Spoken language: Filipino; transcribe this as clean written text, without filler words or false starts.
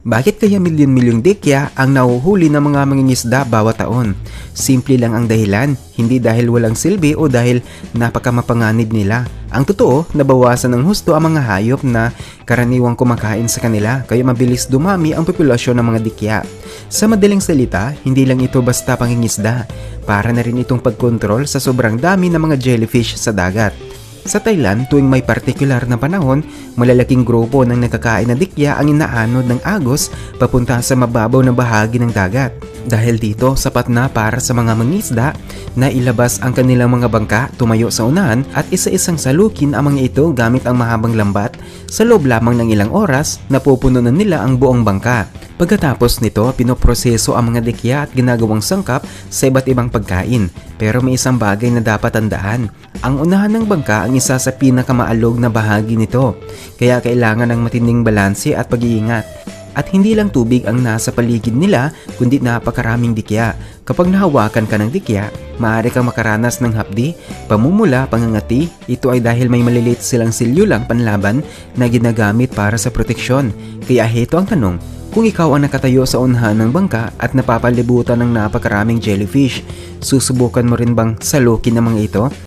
Bakit kaya milyon-milyong dikya ang nahuhuli ng mga mangingisda bawat taon? Simple lang ang dahilan, hindi dahil walang silbi o dahil napakamapanganib nila. Ang totoo, nabawasan ng husto ang mga hayop na karaniwang kumakain sa kanila kaya mabilis dumami ang populasyon ng mga dikya. Sa madaling salita, hindi lang ito basta pangingisda, para na rin itong pagkontrol sa sobrang dami ng mga jellyfish sa dagat. Sa Thailand, tuwing may partikular na panahon, malalaking grupo ng nakakain na dikya ang inaanod ng agos papunta sa mababaw na bahagi ng dagat. Dahil dito, sapat na para sa mga mangisda na ilabas ang kanilang mga bangka, tumayo sa unahan at isa-isang salukin ang mga ito gamit ang mahabang lambat. Sa loob lamang ng ilang oras, napupuno na nila ang buong bangka. Pagkatapos nito, pinoproseso ang mga dikya at ginagawang sangkap sa iba't ibang pagkain. Pero may isang bagay na dapat tandaan. Ang unahan ng bangka ang isa sa pinakamaalog na bahagi nito. Kaya kailangan ng matinding balanse at pag-iingat. At hindi lang tubig ang nasa paligid nila, kundi napakaraming dikya. Kapag nahawakan ka ng dikya, maaari kang makaranas ng hapdi, pamumula, pangangati. Ito ay dahil may maliliit silang silyulang panlaban na ginagamit para sa proteksyon. Kaya heto ang tanong, kung ikaw ang nakatayo sa unahan ng bangka at napapalibutan ng napakaraming jellyfish, susubukan mo rin bang salukin ng mga ito?